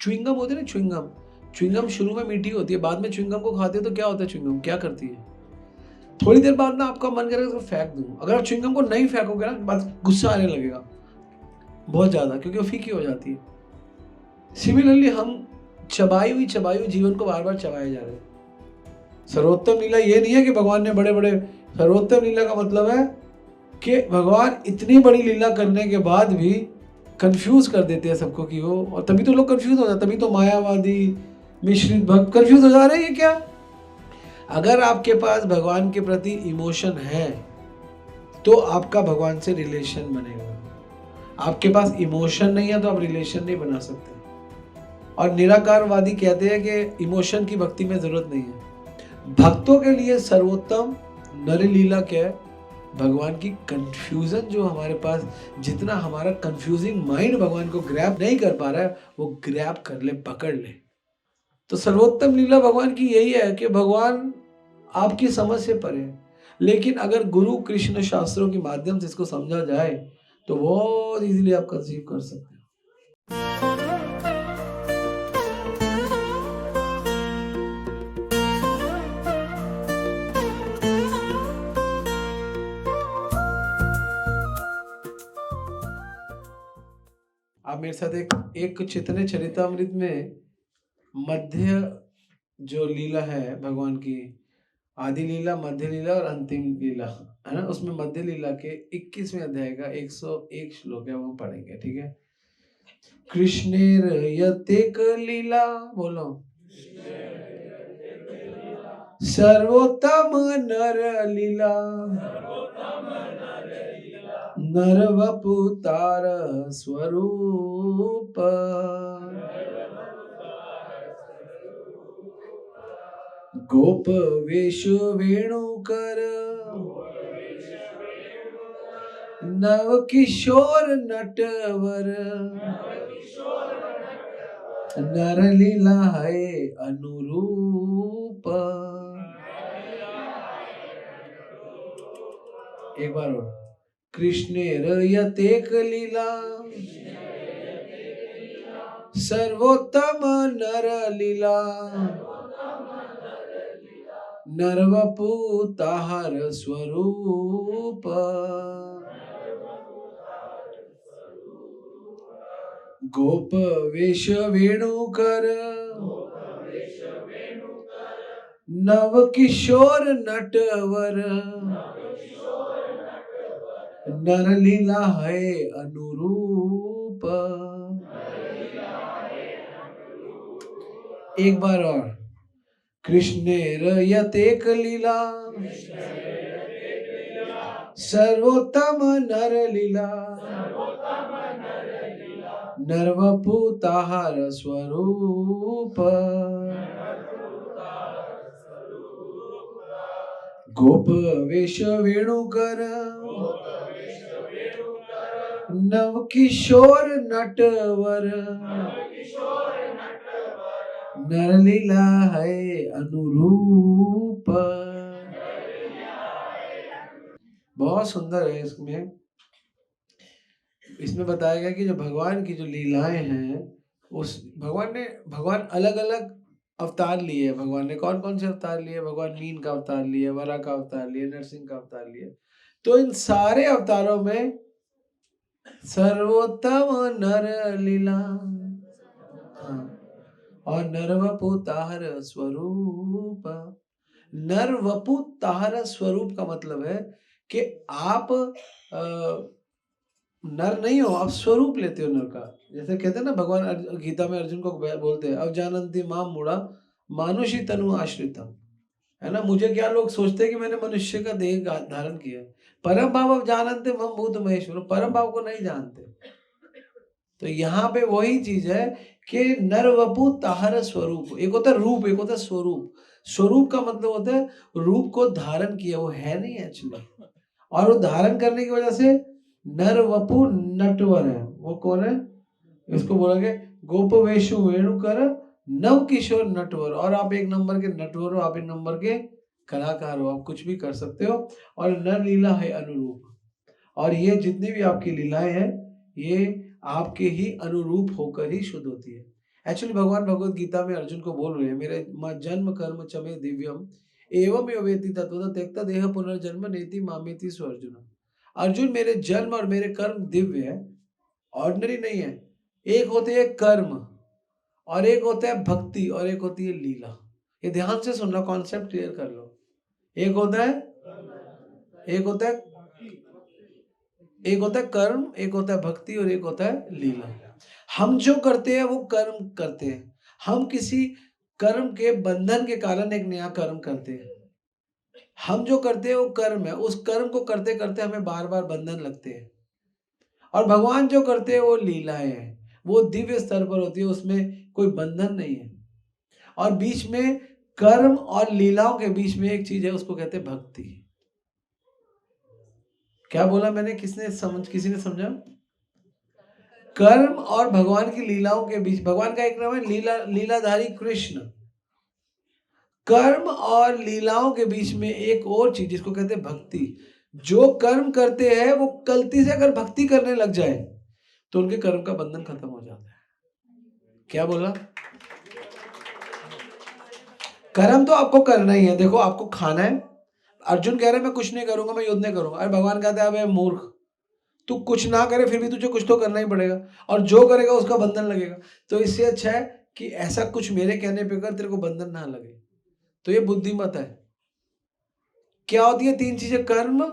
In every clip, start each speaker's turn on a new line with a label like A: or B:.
A: Chewing gum होती है ना, च्युइंगम, च्युइंगम शुरू में मीठी होती है, बाद में च्युइंगम को खाते हो तो क्या होता है, च्युइंगम क्या करती है, थोड़ी देर बाद ना आपका मन करेगा उसको फेंक दूं। अगर आप च्युइंगम को नहीं फेंकोगे ना, बस गुस्सा आने लगेगा बहुत ज्यादा, क्योंकि वो फीकी हो जाती है। सिमिलरली हम चबाई हुई जीवन को बार बार चबाए जा रहे हैं। सर्वोत्तम लीला ये नहीं है कि भगवान ने बड़े बड़े, सर्वोत्तम लीला का मतलब है कि भगवान इतनी बड़ी लीला करने के बाद भी कंफ्यूज कर देते हैं सबको कि वो, और तभी तो लोग कंफ्यूज हो जाते, तभी तो मायावादी मिश्रित भक्त कंफ्यूज हो जा रहे हैं। ये क्या? अगर आपके पास भगवान के प्रति इमोशन है तो आपका भगवान से रिलेशन बनेगा। आपके पास इमोशन नहीं है तो आप रिलेशन नहीं बना सकते। और निराकारवादी कहते हैं कि इमोशन की भक्ति में जरूरत नहीं है। भक्तों के लिए सर्वोत्तम नर लीला क्या है? भगवान की कंफ्यूजन, जो हमारे पास जितना हमारा कंफ्यूजिंग माइंड भगवान को ग्रैब नहीं कर पा रहा है, वो ग्रैब कर ले, पकड़ ले। तो सर्वोत्तम लीला भगवान की यही है कि भगवान आपकी समझ से परे है, लेकिन अगर गुरु कृष्ण शास्त्रों के माध्यम से इसको समझा जाए तो बहुत इजीली आप कंसीव कर सकते हैं। आप मेरे साथ एक चैतन्य चरितामृत में मध्य जो लीला है भगवान की, आदि लीला, मध्य लीला और अंतिम लीला है ना, उसमें मध्य लीला के 21वें अध्याय का 101 श्लोक है, वो पढ़ेंगे, ठीक है। कृष्णेर यतेक लीला, बोलो, सर्वोत्तम नर लीला, नरवपुतार स्वरूप, गोप वेश वेणुकर, नव किशोर नटवर, नर लीला है अनुरूप। एक बार और, कृष्णेर यतेक लीला, सर्वोत्तम नर लीला, नरवपु ताहर स्वरूप, गोप वेश वेणुकर, नव किशोर नटवर, नर लीला है अनुरूप। एक बार और, कृष्णेर यतेक लीला, सर्वोत्तम नर लीला, नरवपु ताहार स्वरूप, गोप वेश वेणुकर, नव किशोर नटवर, नर लीला है अनुरूप। बहुत सुंदर है। इसमें बताया गया कि जो भगवान की जो लीलाएं हैं, उस भगवान अलग अलग अवतार लिए। भगवान ने कौन कौन से अवतार लिए? भगवान मीन का अवतार लिए, वरा का अवतार लिए, नरसिंह का अवतार लिए। तो इन सारे अवतारों में सर्वोत्तम नर लीला, हाँ, और नरवपु ताहर स्वरूप। नरवपु ताहर स्वरूप का मतलब है कि आप नर नहीं हो, आप स्वरूप लेते हो नर का। जैसे कहते हैं ना, भगवान गीता में अर्जुन को बोलते हैं, अवजानन्ति माम मूढ़ा मानुषी तनु आश्रितम, है ना। मुझे क्या लोग सोचते हैं कि मैंने मनुष्य का देह धारण किया। परम भाव अवजानन्ति मम भूत महेश्वर, परम भाव को नहीं जानते। तो यहाँ पे वही चीज है कि नर वपु ताहर स्वरूप। एक होता है रूप, एक होता है स्वरूप। स्वरूप का मतलब होता है रूप को धारण किया, वो है नहीं एक्चुअली, और वो धारण करने की वजह से नर वपु नटवर है। वो कौन है? इसको बोला गया गोप वेशु वेणुकर नव किशोर नटवर। और आप एक नंबर के नटवर हो, आप एक नंबर के कलाकार हो, आप कुछ भी कर सकते हो। और नर लीला है अनुरूप, और ये जितनी भी आपकी लीलाएं हैं, ये आपके ही अनुरूप होकर ही शुद्ध होती है। एक्चुअली भगवान भगवत गीता में अर्जुन को बोल रहे हैं, मेरे जन्म कर्म चमे दिव्यम एवं यो वेति तत्वतः त्यक्ता देह पुनर्जन्म नेति मामेति सो अर्जुन। अर्जुन, मेरे जन्म और मेरे कर्म दिव्य है, ऑर्डिनरी नहीं है। एक होते है कर्म और एक होता है भक्ति और एक होती है लीला। ये ध्यान से सुनना, कॉन्सेप्ट क्लियर कर लो। एक होता है कर्म, एक होता है भक्ति और एक होता है लीला। हम जो करते हैं वो कर्म करते हैं। हम किसी कर्म के बंधन के कारण एक नया कर्म करते हैं। हम जो करते हैं वो कर्म है, उस कर्म को करते करते हमें बार बार बंधन लगते हैं। और भगवान जो करते हैं वो लीलाएं हैं, वो दिव्य स्तर पर होती है, उसमें कोई बंधन नहीं है। और बीच में कर्म और लीलाओं के बीच में एक चीज है, उसको कहते हैं भक्ति। क्या बोला मैंने? किसी ने समझा? कर्म और भगवान की लीलाओं के बीच, भगवान का एक नाम है लीलाधारी कृष्ण। कर्म और लीलाओं के बीच में एक और चीज जिसको कहते हैं भक्ति। जो कर्म करते हैं वो गलती से अगर भक्ति करने लग जाए तो उनके कर्म का बंधन खत्म हो जाता है। क्या बोला? कर्म तो आपको करना ही है। देखो, आपको खाना है। अर्जुन कह रहे मैं कुछ नहीं करूंगा, मैं युद्ध नहीं करूंगा। अरे भगवान कहते हैं अबे मूर्ख, तू कुछ ना करे फिर भी तुझे कुछ तो करना ही पड़ेगा, और जो करेगा उसका बंधन लगेगा। तो इससे अच्छा है कि ऐसा कुछ मेरे कहने पे कर, तेरे को बंधन ना लगे। तो ये बुद्धिमत है। क्या होती है तीन चीजें? कर्म।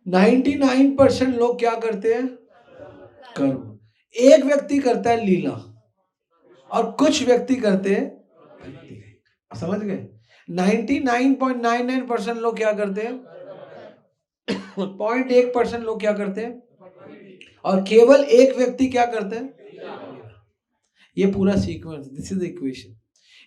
A: 99% लोग क्या करते हैं? कर्म। एक व्यक्ति करता है लीला और कुछ व्यक्ति करते हैं भक्ति। समझ गए? 99.99% लोग क्या करते हैं? 0.1% लोग क्या करते हैं? और केवल एक व्यक्ति क्या करते हैं? ये पूरा sequence, this is the equation.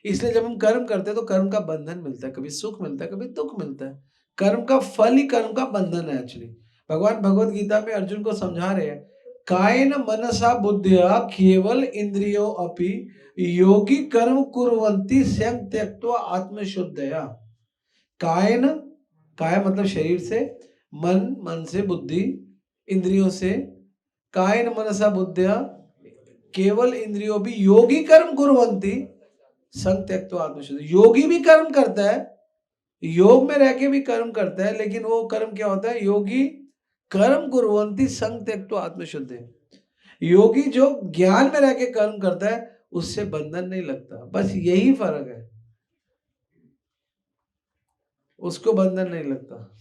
A: इसलिए जब हम कर्म करते हैं तो कर्म का बंधन मिलता है, कभी सुख मिलता है, कभी दुख मिलता है। कर्म का फल ही कर्म का बंधन है। एक्चुअली भगवान भगवत गीता में अर्जुन को समझा रहे हैं, कायेन मनसा बुद्धिया केवल इंद्रियो अपि योगी कर्म कुर्वन्ति स्वयं त्यक्त्वा आत्मशुद्धया। कायेन, काय मतलब शरीर से, मन से, बुद्धि इंद्रियों से, कायेन मनसा बुद्धिया केवल इंद्रियों भी योगी कर्म कुर्वन्ति संग त्यक्त्वा आत्मशुद्ध। योगी भी कर्म करता है, योग में रह के भी कर्म करता है, लेकिन वो कर्म क्या होता है? योगी कर्म कुर्वन्ति संग त्यक्त्वा आत्मशुद्ध। योगी जो ज्ञान में रह के कर्म करता है उससे बंधन नहीं लगता। बस यही फर्क है, उसको बंधन नहीं लगता,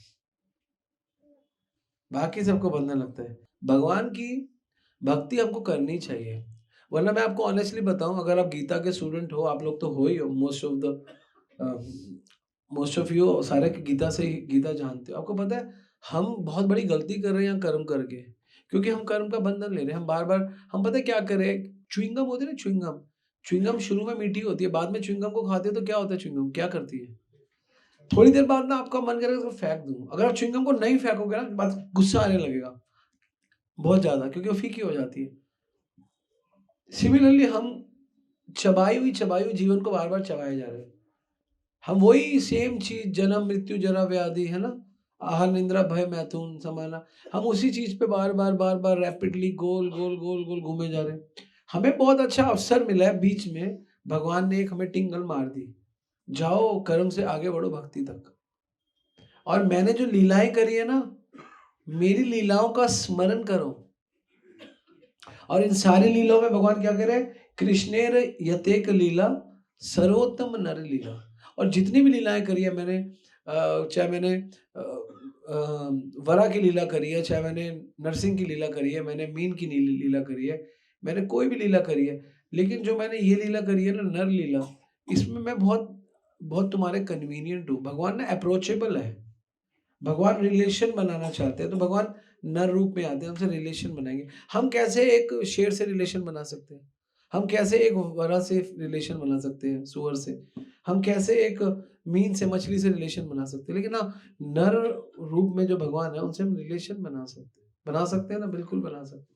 A: बाकी सबको बंधन लगता है। भगवान की भक्ति हमको करनी चाहिए। वरना मैं आपको ऑनेस्टली बताऊं, अगर आप गीता के स्टूडेंट हो, आप लोग तो हो ही हो, मोस्ट ऑफ यू सारे गीता से ही गीता जानते हो। आपको पता है हम बहुत बड़ी गलती कर रहे हैं यहाँ कर्म करके, क्योंकि हम कर्म का बंधन ले रहे हैं। हम बार बार, हम पता है क्या कर रहे हैं? च्युइंगम होती है ना, च्युइंगम शुरू में मीठी होती है, बाद में च्युइंगम को खाते हो तो क्या होता है? च्युइंगम क्या करती है? थोड़ी देर बाद ना आपका मन करेगा उसको फेंक दूं। अगर आप च्युइंगम को नहीं फेंकोगे ना, बस गुस्सा आने लगेगा बहुत ज्यादा, क्योंकि वो फीकी हो जाती है। सिमिलरली हम चबाई हुई जीवन को बार बार चबाए जा रहे हैं। हम वही सेम चीज, जन्म मृत्यु जरा व्याधि, है ना, आहार निंद्रा भय मैथुन समाना, हम उसी चीज पे बार बार रैपिडली गोल गोल गोल गोल घूमे जा रहे हैं। हमें बहुत अच्छा अवसर मिला है बीच में, भगवान ने एक हमें टिंगल मार दी, जाओ कर्म से आगे बढ़ो भक्ति तक। और मैंने जो लीलाएं करी है ना, मेरी लीलाओं का स्मरण करो। और इन सारी लीलाओं में भगवान क्या कह रहे हैं? कृष्णेर यतेक लीला सर्वोत्तम नर लीला। और जितनी भी लीलाएं करी है मैंने, चाहे मैंने वरा की लीला करी है, चाहे मैंने नरसिंह की लीला करी है, मैंने मीन की लीला करी है, मैंने कोई भी लीला करी है, लेकिन जो मैंने ये लीला करी है ना, नर लीला, इसमें मैं बहुत बहुत तुम्हारे कन्वीनियंट हूँ। भगवान ना अप्रोचेबल है, भगवान रिलेशन बनाना चाहते हैं, तो भगवान नर रूप में आते हैं, हमसे रिलेशन बनाएंगे। हम कैसे एक शेर से रिलेशन बना सकते हैं? हम कैसे एक वरा से रिलेशन बना सकते हैं? सुअर से। हम कैसे एक मीन से, मछली से रिलेशन बना सकते हैं? लेकिन ना, नर रूप में जो भगवान है उनसे हम रिलेशन बना सकते हैं ना, बिल्कुल बना सकते हैं।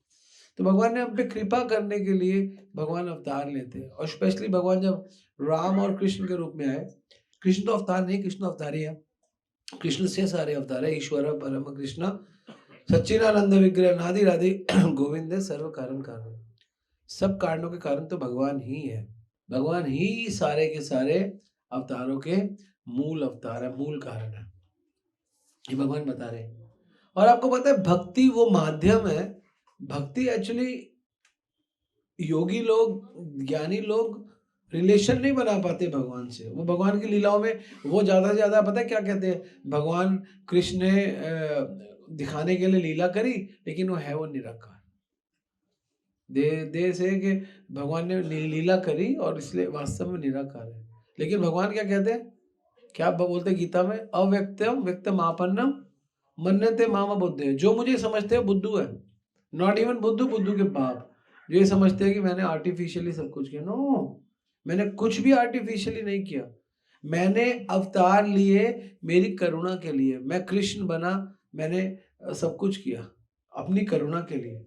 A: तो भगवान ने हम पे कृपा करने के लिए भगवान अवतार लेते हैं। और स्पेशली भगवान जब राम और कृष्ण के रूप में आए, कृष्ण तो अवतार नहीं, कृष्ण अवतारी है, कृष्ण से सारे अवतार है। ईश्वर परम कृष्ण सच्चिदानंद विग्रह नादि राधि गोविंद सर्व कारण कारण। सब कारणों के कारण तो भगवान ही है। भगवान ही सारे के सारे अवतारों के मूल अवतार है, मूल कारण है, ये भगवान बता रहे हैं। और आपको पता है भक्ति वो माध्यम है, भक्ति एक्चुअली योगी लोग, ज्ञानी लोग रिलेशन नहीं बना पाते भगवान से। वो भगवान की लीलाओं में वो ज्यादा से ज्यादा पता है क्या कहते हैं, भगवान कृष्ण ने दिखाने के लिए लीला करी, लेकिन वो है वो निराकार। दे से कि भगवान ने लीला करी और इसलिए वास्तव में निराकार है। लेकिन भगवान क्या कहते हैं, क्या बोलते हैं गीता में, अव्यक्तम व्यक्तम आपन्नम मन्यते मामा बुद्ध है। जो मुझे समझते हैं बुद्धू है, नॉट इवन बुद्धू, बुद्धू के बाप, जो ये समझते हैं कि मैंने आर्टिफिशियली सब कुछ किया। नो, मैंने कुछ भी आर्टिफिशियली नहीं किया। मैंने अवतार लिए मेरी करुणा के लिए, मैं कृष्ण बना, मैंने सब कुछ किया अपनी करुणा के लिए।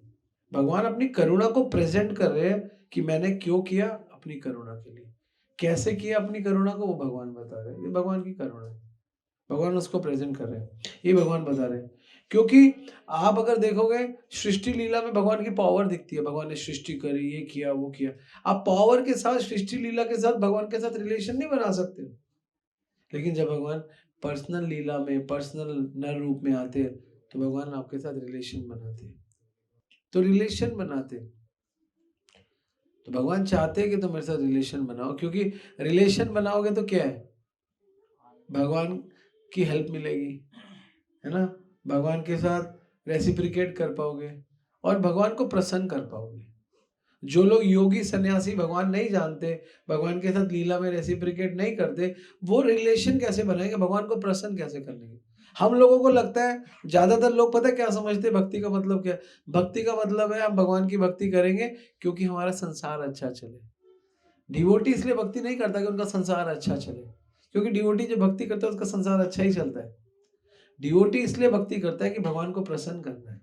A: भगवान अपनी करुणा को प्रेजेंट कर रहे हैं कि मैंने क्यों किया, अपनी करुणा के लिए। कैसे किया अपनी करुणा को, वो भगवान बता रहे हैं। ये भगवान की करुणा है, भगवान उसको प्रेजेंट कर रहे हैं, ये भगवान बता रहे हैं। क्योंकि आप अगर देखोगे सृष्टि लीला में भगवान की पावर दिखती है, भगवान ने सृष्टि करी, ये किया, वो किया। आप पावर के साथ, सृष्टि लीला के साथ भगवान के साथ रिलेशन नहीं बना सकते। लेकिन जब भगवान पर्सनल लीला में, पर्सनल नर रूप में आते हैं, तो भगवान आपके साथ रिलेशन बनाते हैं। तो रिलेशन बनाते, तो भगवान चाहते हैं कि तुम मेरे साथ रिलेशन बनाओ, क्योंकि रिलेशन बनाओगे तो क्या है, भगवान की हेल्प मिलेगी, है ना, भगवान के साथ रेसिप्रिकेट कर पाओगे और भगवान को प्रसन्न कर पाओगे। जो लोग योगी सन्यासी भगवान नहीं जानते, भगवान के साथ लीला में रेसिप्रिकेट नहीं करते, वो रिलेशन कैसे बनाएंगे, भगवान को प्रसन्न कैसे कर लेंगे। हम लोगों को लगता है, ज्यादातर लोग पता है क्या समझते हैं भक्ति का मतलब क्या, भक्ति का मतलब है हम भगवान की भक्ति करेंगे क्योंकि हमारा संसार अच्छा चले। डिवोटी इसलिए भक्ति नहीं करता कि उनका संसार अच्छा चले, क्योंकि डिवोटी जो भक्ति करता है उसका संसार अच्छा ही चलता है। डिवोटी इसलिए भक्ति करता है कि भगवान को प्रसन्न करना है।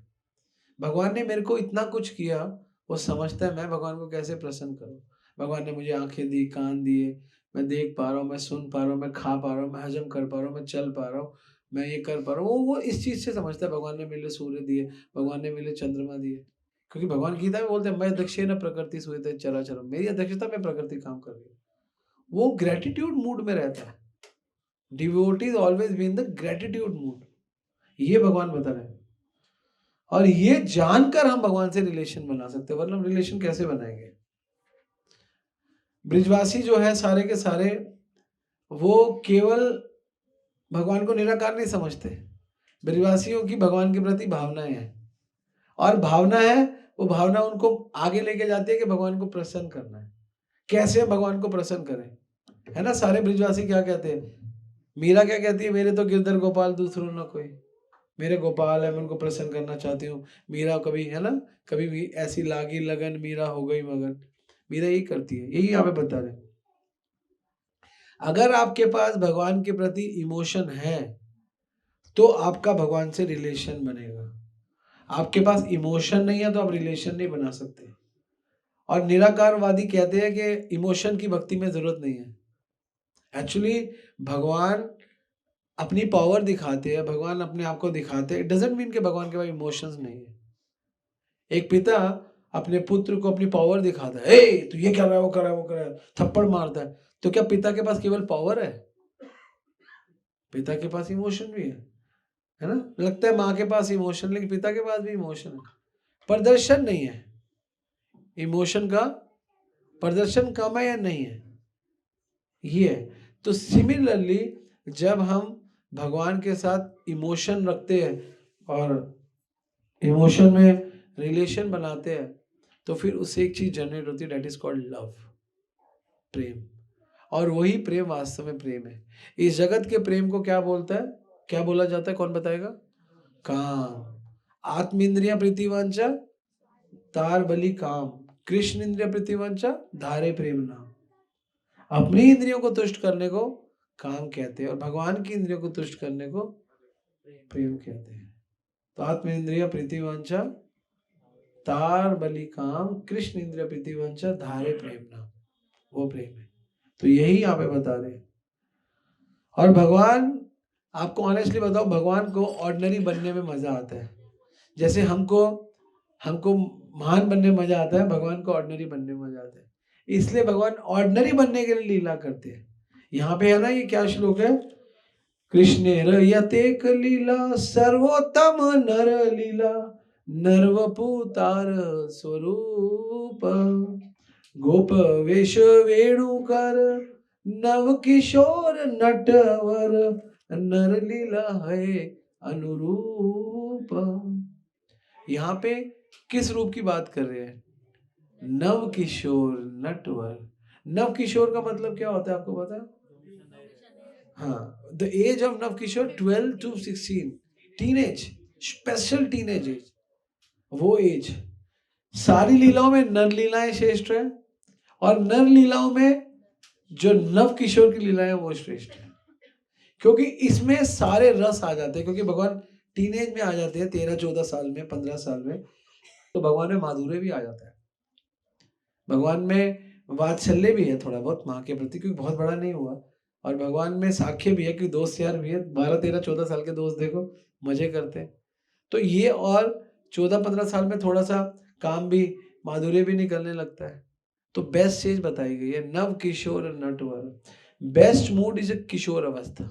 A: भगवान ने मेरे को इतना कुछ किया, वो समझता है मैं भगवान को कैसे प्रसन्न करूं। भगवान ने मुझे आंखें दी, कान दिए, मैं देख पा रहा हूँ, मैं सुन पा रहा हूँ, मैं खा पा रहा हूँ, मैं हजम कर पा रहा हूँ, मैं चल पा रहा हूँ, मैं ये कर पा रहा हूँ। वो इस चीज से समझता है। भगवान ने मेरे लिए सूर्य दिए, भगवान ने मेरे लिए चंद्रमा दिए, क्योंकि भगवान गीता में बोलते हैं मैं दक्षिण प्रकृति सूर्य चराचरम, मेरी अध्यक्षता में प्रकृति काम कर रही है। वो ग्रेटिट्यूड मूड में रहता है। Devotee is always be in the gratitude mood, ये भगवान बता रहे हैं। और ये जानकर हम भगवान से रिलेशन बना सकते हैं, वरना हम रिलेशन कैसे बनाएंगे। ब्रिजवासी जो है सारे के सारे, वो केवल भगवान को निराकार नहीं समझते। ब्रिजवासियों की भगवान के प्रति भावनाएं हैं, और भावना है, वो भावना उनको आगे लेके जाती है कि भगवान को प्रसन्न करना है। कैसे हम भगवान को प्रसन्न करें, है ना। सारे ब्रिजवासी क्या कहते हैं, मीरा क्या कहती है, मेरे तो गिरधर गोपाल दूसरों ना कोई, मेरे गोपाल है, मैं उनको प्रसन्न करना चाहती हूँ। मीरा कभी, है ना, कभी भी ऐसी लागी लगन मीरा हो गई मगन, मीरा यही करती है, यही यहाँ पे बता रहे हैं। अगर आपके पास भगवान के प्रति इमोशन है तो आपका भगवान से रिलेशन बनेगा। आपके पास इमोशन नहीं है तो आप रिलेशन नहीं बना सकते। और निराकारवादी कहते हैं कि इमोशन की भक्ति में जरूरत नहीं है। एक्चुअली भगवान अपनी पावर दिखाते हैं, भगवान अपने आप को दिखाते हैं। इट डजंट मीन कि भगवान के पास इमोशंस नहीं है। एक पिता अपने पुत्र को अपनी पावर दिखाता है, ए तू ये कर रहा है, वो कर रहा है, वो कर रहा है, थप्पड़ मारता है, तो क्या पिता के पास केवल पावर है? पिता के पास इमोशन भी है ना। लगता है माँ के पास इमोशन, लेकिन पिता के पास भी इमोशन है। प्रदर्शन नहीं है, इमोशन का प्रदर्शन कम है या नहीं है, ये है। तो सिमिलरली जब हम भगवान के साथ इमोशन रखते हैं और इमोशन में रिलेशन बनाते हैं, तो फिर उससे एक चीज जनरेट होती है, डेट इज कॉल्ड लव, प्रेम। और वही प्रेम वास्तव में प्रेम है। इस जगत के प्रेम को क्या बोलता है, क्या बोला जाता है, कौन बताएगा? काम। आत्म इंद्रिया प्रीतिवांचा तार बलि काम, कृष्ण इंद्रिया प्रीतिवांचा धारे प्रेम नाम। अपनी इंद्रियों को तुष्ट करने को काम कहते हैं, और भगवान की इंद्रियों को तुष्ट करने को प्रेम कहते हैं। तो आत्म इंद्रिया प्रीतिवांचा तार बलि काम, कृष्ण इंद्रिया प्रीतिवांचा धारे प्रेम नाम, वो प्रेम है। तो यही यहाँ पे बता रहे हैं। और भगवान, आपको ऑनेस्टली बताओ, भगवान को ऑर्डिनरी बनने में मजा आता है। जैसे हमको महान बनने में मजा आता है, भगवान को ऑर्डिनरी बनने में मजा आता है। इसलिए भगवान ऑर्डिनरी बनने के लिए लीला करते हैं। यहाँ पे है ना, ये क्या श्लोक है? कृष्णेर यते लीला सर्वोत्तम नर लीला नरवपुतार स्वरूप गोप वेश वेणुकर नव किशोर नटवर नर लीला है अनुरूप। यहाँ पे किस रूप की बात कर रहे हैं? नव किशोर नटवर। नव किशोर का मतलब क्या होता है आपको पता है? हाँ, द एज ऑफ नव किशोर 12 to 16, teenage, special teenage age, वो एज। सारी लीलाओं में नर लीलाएं श्रेष्ठ है, और नर लीलाओं में जो नव किशोर की लीलाएं वो श्रेष्ठ है, क्योंकि इसमें सारे रस आ जाते हैं। क्योंकि भगवान टीनेज में आ जाते हैं, 13-14 साल में, 15 साल में, तो भगवान में माधुर्य भी आ जाता है। भगवान में वात्सल्य भी है थोड़ा बहुत माँ के प्रति, क्योंकि बहुत बड़ा नहीं हुआ, और भगवान में साख्य भी है कि दोस्त यार भी है। 12-13-14 साल के दोस्त देखो मजे करते हैं। तो ये, और 14-15 साल में थोड़ा सा काम भी, माधुर्य भी निकलने लगता है। तो बेस्ट चीज बताई गई है, नव किशोर नटवर। बेस्ट मूड इज ए किशोर अवस्था।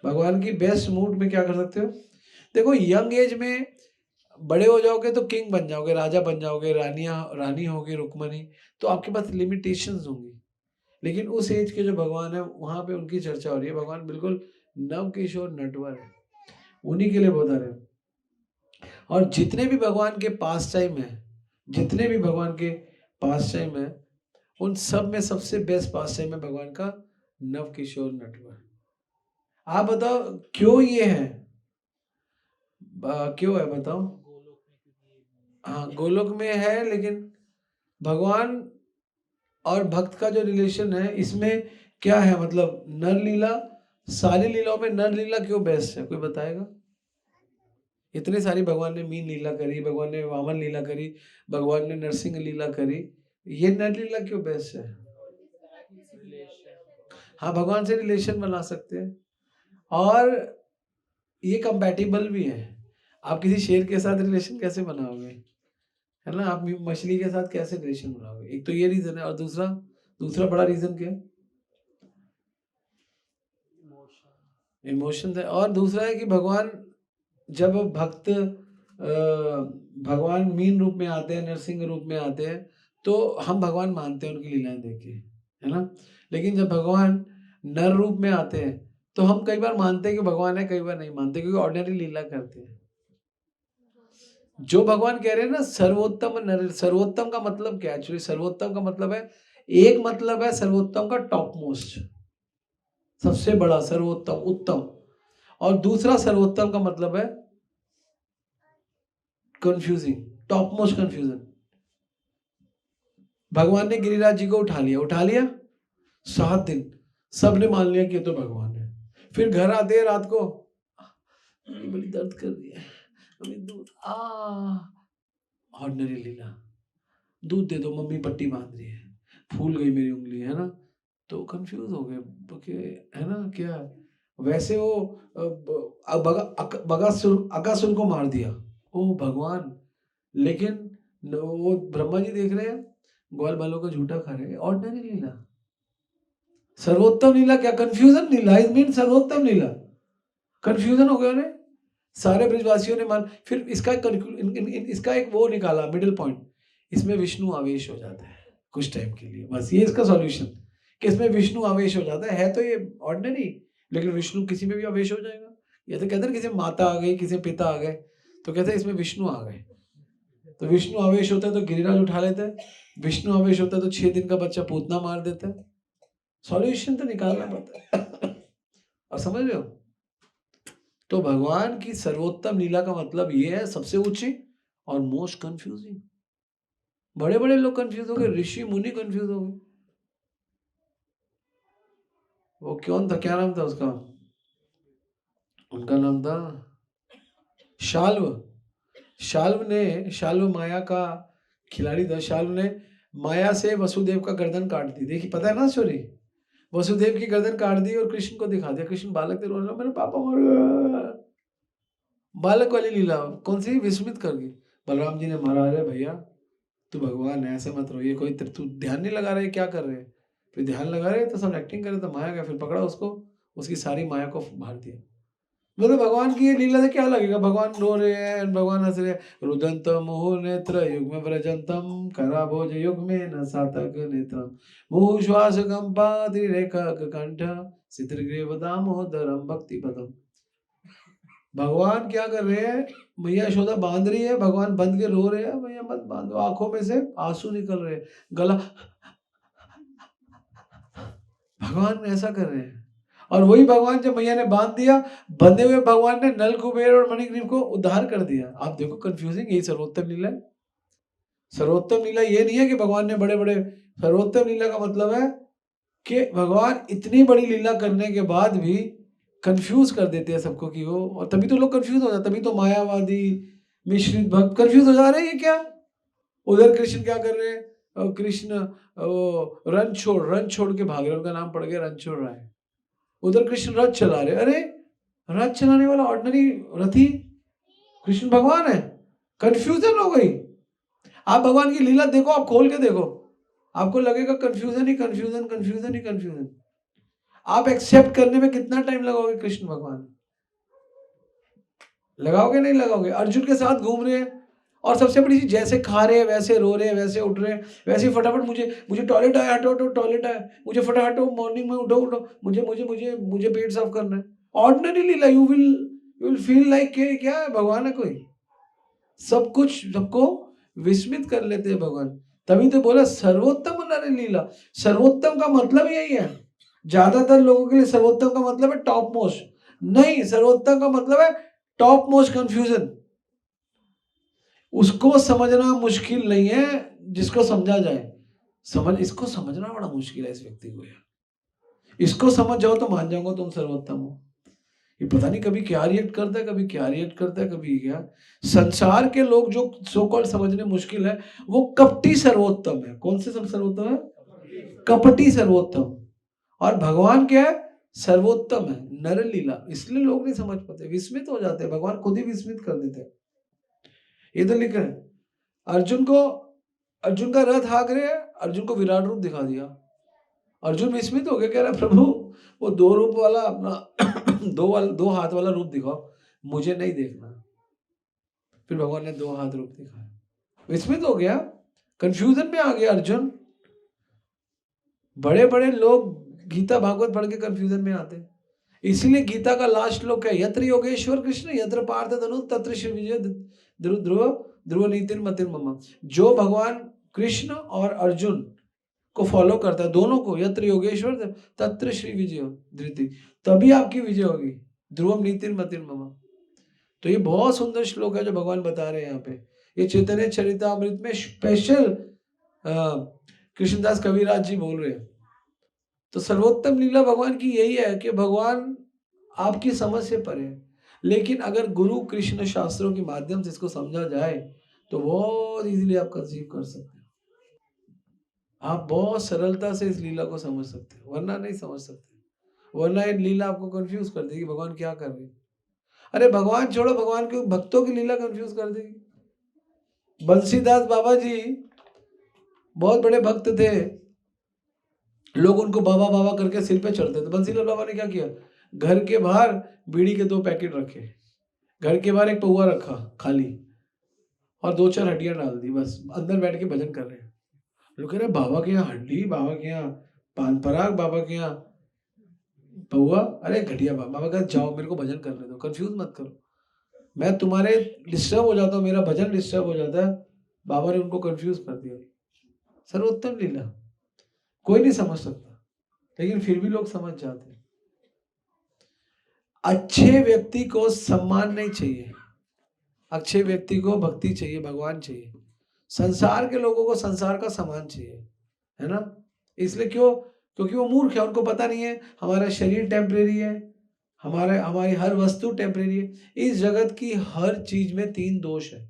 A: भगवान की बेस्ट मूड में क्या कर सकते हो? देखो, यंग एज में बड़े हो जाओगे तो किंग बन जाओगे, राजा बन जाओगे, रानी होगी रुक्मणी, तो आपके पास लिमिटेशंस होंगी। लेकिन उस एज के जो भगवान है, वहां पे उनकी चर्चा हो रही है। भगवान बिल्कुल नव किशोर नटवर है, उन्हीं के लिए बता रहे हैं। और जितने भी भगवान के पास टाइम है, जितने भी भगवान के पास टाइम है, उन सब में सबसे बेस्ट पास टाइम है भगवान का नव किशोर नटवर। आप बताओ क्यों ये है? क्यों है बताओ? हाँ, गोलोक में है, लेकिन भगवान और भक्त का जो रिलेशन है, इसमें क्या है? मतलब नर लीला, सारी लीलाओं में नर लीला क्यों बेस्ट है? कोई बताएगा? इतनी सारी भगवान ने मीन लीला करी, भगवान ने वामन लीला करी, भगवान ने नरसिंह लीला करी, ये नर लीला क्यों बेस्ट है? हाँ, भगवान से रिलेशन बना सकते हैं, और ये कंपैटिबल भी है। आप किसी शेर के साथ रिलेशन कैसे बनाओगे, है ना? आप मछली के साथ कैसे रिलेशन बनाओगे? एक तो ये रीजन है, और दूसरा बड़ा रीजन क्या है? इमोशन है। और दूसरा है कि भगवान, जब भक्त भगवान मीन रूप में आते हैं, नरसिंह रूप में आते हैं, तो हम भगवान मानते हैं उनकी लीलाएं देख के, है ना? लेकिन जब भगवान नर रूप में आते हैं, तो हम कई बार मानते हैं कि भगवान है, कई बार नहीं मानते, क्योंकि ऑर्डिनरी लीला करते हैं। जो भगवान कह रहे हैं ना, सर्वोत्तम नर, सर्वोत्तम का मतलब क्या है? एक्चुअली सर्वोत्तम का मतलब है, एक मतलब है सर्वोत्तम का टॉप मोस्ट, सबसे बड़ा, सर्वोत्तम, उत्तम। और दूसरा सर्वोत्तम का मतलब है कंफ्यूजिंग, टॉप मोस्ट कंफ्यूजन। भगवान ने गिरिराज जी को उठा लिया 7 दिन, सबने मान लिया कि ये तो भगवान है। फिर घर आते हैं रात को, बड़ी दर्द कर रही है, दूध, ऑर्डिनरी लीला, दूध दे दो, मम्मी पट्टी बांध रही है, फूल गई मेरी उंगली, है ना? तो कंफ्यूज हो गए, है ना? क्या वैसे वो अकासुर को मार दिया, ओ भगवान। लेकिन वो ब्रह्मा जी देख रहे हैं, ग्वाल बालों का झूठा खा रहे हैं, ऑर्डिनरी लीला। सर्वोत्तम लीला क्या? कंफ्यूजन लीला, इट मीन सर्वोत्तम लीला। कंफ्यूजन हो गया उन्हें, सारे ब्रिजवासियों ने मान। फिर इसका एक वो निकाला मिडिल पॉइंट, इसमें विष्णु आवेश हो जाता है कुछ टाइम के लिए, बस ये इसका सॉल्यूशन, कि इसमें विष्णु आवेश हो जाता है तो ये ऑर्डिनरी, लेकिन विष्णु किसी में भी आवेश हो जाएगा। ये तो कहते हैं किसी माता आ गई, किसी पिता आ गए, तो कहते हैं इसमें विष्णु आ गए। तो विष्णु आवेश होता है तो गिरिराज उठा लेता है, विष्णु आवेश होता है तो 6 दिन का बच्चा पूतना मार देता है। सॉल्यूशन तो निकालना पड़ता है। और समझ रहे हो? तो भगवान की सर्वोत्तम लीला का मतलब ये है, सबसे ऊंची और मोस्ट कंफ्यूजिंग। बड़े बड़े लोग कंफ्यूज हो गए, ऋषि मुनि कंफ्यूज हो गए। वो कौन था, क्या नाम था उसका? उनका नाम था शाल्व। शाल्व माया का खिलाड़ी था। शाल्व ने माया से वसुदेव का गर्दन काट दी। देखिए, पता है ना स्टोरी? वसुदेव की गर्दन काट दी और कृष्ण को दिखा दिया। कृष्ण बालक थे, रोने लगे, मेरे पापा मर गए। बालक वाली लीला कौन सी? विस्मित कर गई। बलराम जी ने मारा, अरे भैया तू भगवान है, ऐसे मत रोइए, कोई तू ध्यान नहीं लगा रहे, क्या कर रहे हैं? फिर ध्यान लगा रहे तो सब एक्टिंग करे तो माया गया, फिर पकड़ा उसको, उसकी सारी माया को बाहर दिया। मतलब भगवान की ये लीला से क्या लगेगा, भगवान रो रहे हैं, भगवान हंस रहे हैं। रुदंत मुहुर नेत्र युग्म व्रजंतम कराभोज युग्मे न सातक नेत्रम मुहु श्वास कंपा त्रिरेखा कंठ सितृग्रीव दामोदरम भक्ति पदम। भगवान क्या कर रहे हैं, मैया यशोदा बांध रही है, भगवान बंद के रो रहे हैं, मैया मत बांधो, आंखों में से आंसू निकल रहे हैं, गला, भगवान ऐसा कर रहे हैं। और वही भगवान जब मैया ने बांध दिया, बंधे हुए भगवान ने नल कुबेर और मणिग्रीव को उद्धार कर दिया। आप देखो कंफ्यूजिंग, यही सर्वोत्तम लीला है। सर्वोत्तम लीला ये नहीं है कि भगवान ने बड़े बड़े, सर्वोत्तम लीला का मतलब है कि भगवान इतनी बड़ी लीला करने के बाद भी कंफ्यूज कर देते हैं सबको कि वो, और तभी तो लोग कंफ्यूज हो जाते, तभी तो मायावादी मिश्रित भक्त कंफ्यूज हो जा रहे हैं। ये क्या, उधर कृष्ण क्या कर रहे हैं, कृष्ण रन छोड़ के भाग रहे, उनका नाम पड़ गया रणछोड़ राय। उधर कृष्ण रथ चला रहे, अरे रथ चलाने वाला ऑर्डिनरी रथी कृष्ण भगवान है। कंफ्यूजन हो गई। आप भगवान की लीला देखो, आप खोल के देखो, आपको लगेगा कंफ्यूजन ही कंफ्यूजन, कंफ्यूजन ही कंफ्यूजन। आप एक्सेप्ट करने में कितना टाइम लगाओगे कृष्ण भगवान? लगाओगे नहीं लगाओगे? अर्जुन के साथ घूम रहे हैं, और सबसे बड़ी चीज, जैसे खा रहे हैं वैसे रो रहे हैं, वैसे उठ रहे हैं, वैसे फटाफट मुझे टॉयलेट आया, हटो हटो टॉयलेट आया, मुझे फटाफट मॉर्निंग में उठो उठो, मुझे मुझे मुझे मुझे पेट साफ करना है। Ordinary Leela, you will feel like के क्या है, भगवान है कोई? सब कुछ सबको विस्मित कर लेते हैं भगवान। तभी तो बोला सर्वोत्तम नर लीला। सर्वोत्तम का मतलब यही है। ज्यादातर लोगों के लिए सर्वोत्तम का मतलब है टॉप मोस्ट, नहीं, सर्वोत्तम का मतलब है टॉप मोस्ट कंफ्यूजन। उसको समझना मुश्किल नहीं है, जिसको समझा जाए। इसको समझना बड़ा मुश्किल है इस व्यक्ति को यार। इसको समझ जाओ तो मान जाऊंगा तुम सर्वोत्तम हो। ये पता नहीं कभी क्या रिएक्ट करता है, कभी क्या रिएक्ट करता है, कभी क्या। संसार के लोग जो सो कॉल्ड समझने मुश्किल है, वो कपटी सर्वोत्तम है। कौन से सब सर्वोत्तम है? कपटी सर्वोत्तम। और भगवान क्या है? सर्वोत्तम है, नर लीला। इसलिए लोग नहीं समझ पाते, विस्मित हो जाते हैं, भगवान खुद ही विस्मित कर देते हैं। ये तो लिख रहे हैं, अर्जुन का रथ हाँक रहे हैं, अर्जुन को विराट रूप दिखा दिया। अर्जुन विस्मित हो गया, कह रहा प्रभु वो दो रूप वाला अपना दो हाथ वाला रूप दिखाओ, मुझे नहीं देखना। फिर भगवान ने दो हाथ रूप दिखाया, विस्मित हो गया, कंफ्यूजन में आ गया अर्जुन। बड़े बड़े लोग गीता भागवत पढ़ के कंफ्यूजन में आते हैं। इसीलिए गीता का लास्ट श्लोक है, यत्र योगेश्वर कृष्ण यत्र पार्थ धनु तत्र श्री विजय ध्रुव नीतिन मतिन मम। जो भगवान कृष्ण और अर्जुन को फॉलो करता है, दोनों को, यत्र योगेश्वर तत्र श्री विजय धृति, तभी आपकी विजय होगी, ध्रुवम नीतिन मतिन मम। तो ये बहुत सुंदर श्लोक है जो भगवान बता रहे हैं यहाँ पे। ये चैतन्य चरितामृत में स्पेशल कृष्णदास कविराज जी बोल रहे हैं। तो सर्वोत्तम लीला भगवान की यही है कि भगवान आपकी समझ से परे है, लेकिन अगर गुरु कृष्ण शास्त्रों के माध्यम से इसको समझा जाए तो बहुत इजीली आप कंसीव कर सकते हैं। आप बहुत सरलता से इस लीला को समझ सकते हैं, वरना नहीं समझ सकते। वरना ये लीला आपको कंफ्यूज कर देगी, भगवान क्या कर रहे हैं। अरे भगवान छोड़ो, भगवान के भक्तों की लीला कंफ्यूज कर देगी। बंसीदास बाबा जी बहुत बड़े भक्त थे, लोग उनको बाबा बाबा करके सिर पे चढ़ते थे। बंसीलाल बाबा ने क्या किया, घर के बाहर बीड़ी के 2 पैकेट रखे, घर के बाहर एक पौवा रखा खाली, और 2-4 हड्डियां डाल दी, बस अंदर बैठ के भजन कर रहे हैं। लोग कह रहे बाबा के यहाँ हड्डी, बाबा के यहाँ पान पराग, बाबा के यहाँ पौवा, अरे घटिया। बाबा कहते जाओ मेरे को भजन करने दो, कंफ्यूज मत करो, मैं तुम्हारे डिस्टर्ब हो जाता हूँ, मेरा भजन डिस्टर्ब हो जाता है। बाबा ने उनको कंफ्यूज कर दिया। सर्वोत्तम लीला कोई नहीं समझ सकता, लेकिन फिर भी लोग समझ जाते हैं। अच्छे व्यक्ति को सम्मान नहीं चाहिए, अच्छे व्यक्ति को भक्ति चाहिए, भगवान चाहिए। संसार के लोगों को संसार का सम्मान चाहिए, है ना? इसलिए क्यों? क्योंकि वो मूर्ख है, उनको पता नहीं है हमारा शरीर टेम्परेरी है, हमारी हर वस्तु टेम्परेरी है। इस जगत की हर चीज में 3 दोष है,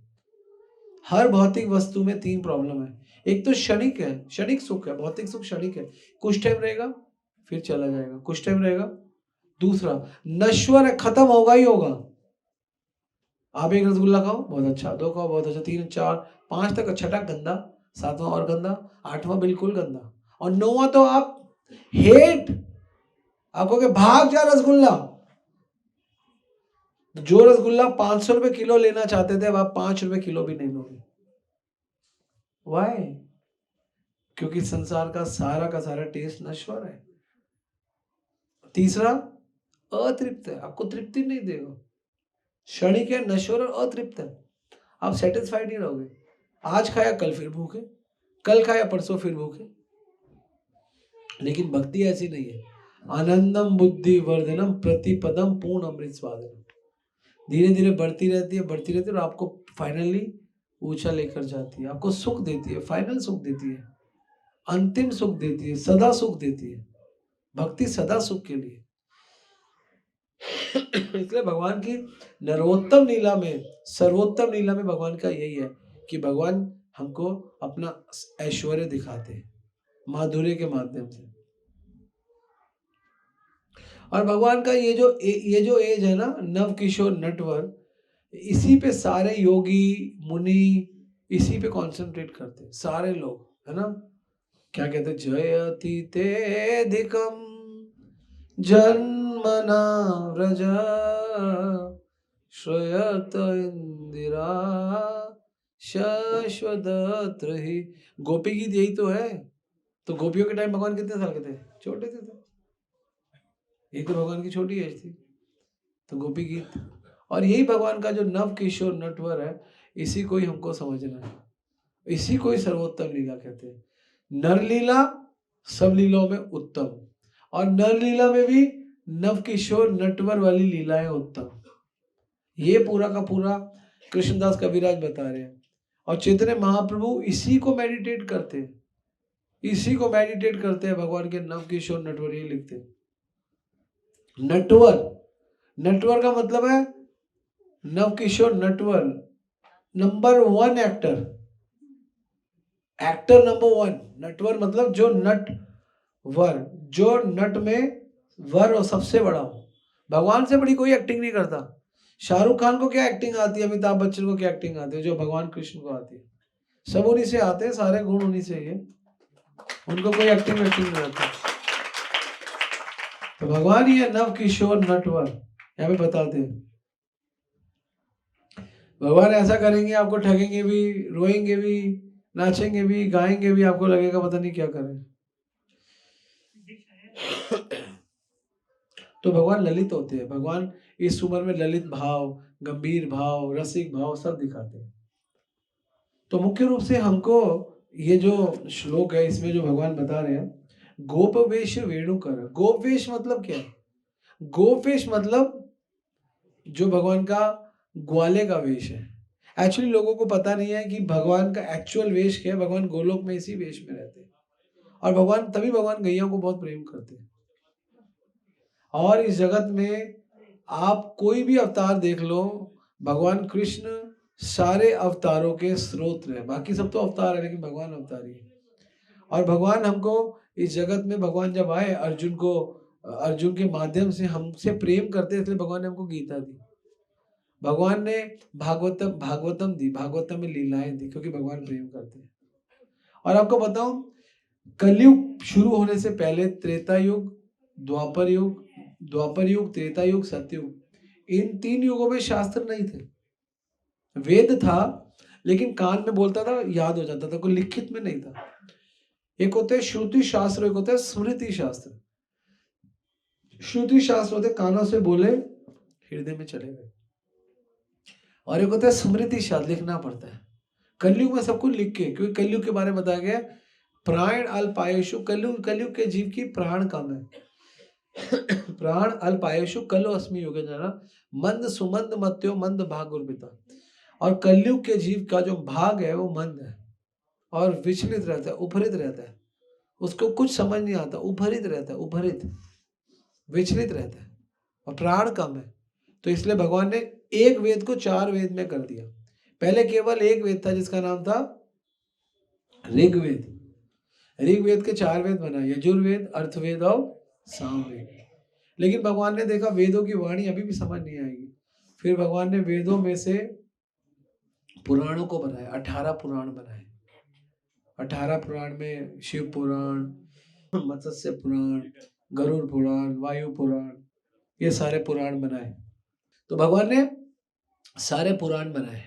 A: हर भौतिक वस्तु में 3 प्रॉब्लम है। एक तो क्षणिक है, क्षणिक सुख है, भौतिक सुख क्षणिक है, कुछ टाइम रहेगा फिर चला जाएगा, कुछ टाइम रहेगा। दूसरा नश्वर है, खत्म होगा ही होगा। आप एक रसगुल्ला खाओ बहुत अच्छा, दो खाओ बहुत अच्छा, तीन चार पांच तक, छठा गंदा, सातवां और गंदा, आठवां बिल्कुल गंदा, और नौवां तो आप हेट, आप कहोगे भाग जा रसगुल्ला। जो रसगुल्ला 500 रुपए किलो लेना चाहते थे, अब आप 5 रुपए किलो भी नहीं लोगे। वाई? क्योंकि संसार का सारा टेस्ट नश्वर है। तीसरा, अतृप्त है, आपको तृप्ति नहीं देगा, क्षणिक है, नश्वर और अतृप्त है, आप सेटिस्फाइड नहीं रहोगे। आज खाया कल फिर भूखे, कल खाया परसों फिर भूखे। लेकिन भक्ति ऐसी नहीं है। आनंदम बुद्धि वर्धनम प्रतिपदम पूर्ण अमृत स्वादनम, धीरे धीरे बढ़ती रहती है और आपको फाइनली ऊंचा लेकर जाती है, आपको सुख देती है, फाइनल सुख देती है, अंतिम सुख देती है, सदा सुख देती है। भक्ति सदा सुख के लिए। इसलिए भगवान की नरोत्तम लीला में, सर्वोत्तम लीला में भगवान का यही है कि भगवान हमको अपना ऐश्वर्य दिखाते हैं माधुर्य के माध्यम से। और भगवान का ये जो एज है ना, नव किशोर नटवर, इसी पे सारे योगी मुनि इसी पे कंसंट्रेट करते हैं, सारे लोग, है ना। क्या कहते हैं, जयति तेधिकम जन्मना व्रज श्रयत इंदिरा शश्वदत्र ही। गोपी गीत यही तो है। तो गोपियों के टाइम भगवान कितने साल के थे? छोटे थे तो। यही तो भगवान की छोटी एज थी, तो गोपी गीत। और यही भगवान का जो नव किशोर नटवर है, इसी को ही हमको समझना है, इसी को ही सर्वोत्तम लीला कहते हैं। नर लीला सब लीलाओं में उत्तम, और नर लीला में भी नव किशोर नटवर वाली लीलाएं उत्तम। ये पूरा का पूरा कृष्णदास कविराज बता रहे हैं। और चैतन्य महाप्रभु इसी को मेडिटेट करते हैं, इसी को मेडिटेट करते हैं। भगवान के नव किशोर नटवर ये लिखते हैं। नटवर, नटवर का मतलब है नव किशोर नटवर, नंबर 1 एक्टर, एक्टर नंबर 1। नटवर मतलब जो नट वर, जो नट में वर और सबसे बड़ा हो। भगवान से बड़ी कोई एक्टिंग नहीं करता। शाहरुख खान को क्या एक्टिंग आती है, अमिताभ बच्चन को क्या एक्टिंग आती है, जो भगवान कृष्ण को आती है, सब उन्हीं से आते हैं, सारे गुण उन्हीं से ही है, उनको कोई एक्टिंग नहीं आती। तो भगवान ही है नव किशोर नटवर, यहाँ पे बताते हैं। भगवान ऐसा करेंगे, आपको ठगेंगे भी, रोएंगे भी, नाचेंगे भी, गाएंगे भी, आपको लगेगा पता नहीं क्या करें। तो भगवान ललित होते हैं। भगवान इस उम्र में ललित भाव, गंभीर भाव, रसिक भाव सब दिखाते हैं। तो मुख्य रूप से हमको ये जो श्लोक है, इसमें जो भगवान बता रहे हैं, गोपवेश वेणुकर। गोपवेश मतलब क्या? गोपवेश मतलब जो भगवान का ग्वाले का वेश है। एक्चुअली लोगों को पता नहीं है कि भगवान का एक्चुअल वेश क्या है। भगवान गोलोक में इसी वेश में रहते हैं, और भगवान तभी भगवान गैया को बहुत प्रेम करते हैं। और इस जगत में आप कोई भी अवतार देख लो, भगवान कृष्ण सारे अवतारों के स्रोत है। बाकी सब तो अवतार है, लेकिन भगवान अवतार ही है। और भगवान हमको इस जगत में, भगवान जब आए अर्जुन के माध्यम से हमसे प्रेम करते, इसलिए भगवान ने हमको गीता दी। भगवान ने भागवतम दी, भागवतम में लीलाएं दी, क्योंकि भगवान प्रेम करते हैं। और आपको बताऊं, कलयुग शुरू होने से पहले त्रेता युग, द्वापर युग, त्रेता युग, सतयुग, इन 3 युगों में शास्त्र नहीं थे। वेद था, लेकिन कान में बोलता था, याद हो जाता था, कोई लिखित में नहीं था। एक होते हैं श्रुति शास्त्र, एक होता है स्मृति शास्त्र। श्रुति शास्त्र होते कानों से बोले, हृदय में चले गए, और एक होता है स्मृति शास्त्र, लिखना पड़ता है। कलयुग में सब कुछ लिख के, क्योंकि कलयुग के बारे में बताया गया, प्राण अल्पायुषु, कलयुग के जीव की प्राण कम है। प्राण अल्पायुषु कलो अस्मि युगे जना, मंद सुमंद मत्यो मंद भाग गुरबिता। और कलयुग के जीव का जो भाग है वो मंद है, और विचलित रहता है, उपहरित रहता है, उसको कुछ समझ नहीं आता, उपहरित रहता है, उपहरित, विचलित रहता है, और प्राण कम है। तो इसलिए भगवान ने एक वेद को 4 वेद में कर दिया। पहले केवल एक वेद था जिसका नाम था ऋग्वेद। ऋग्वेद के 4 वेद बनाए, यजुर्वेद, अर्थवेद और सामवेद। लेकिन भगवान ने देखा वेदों की वाणी अभी भी समझ नहीं आएगी, फिर भगवान ने वेदों में से पुराणों को बनाया, 18 पुराण बनाए। 18 पुराण में शिव पुराण, मत्स्य पुराण, गरुड़ पुराण, वायु पुराण, ये सारे पुराण बनाए। तो भगवान ने सारे पुराण बनाए।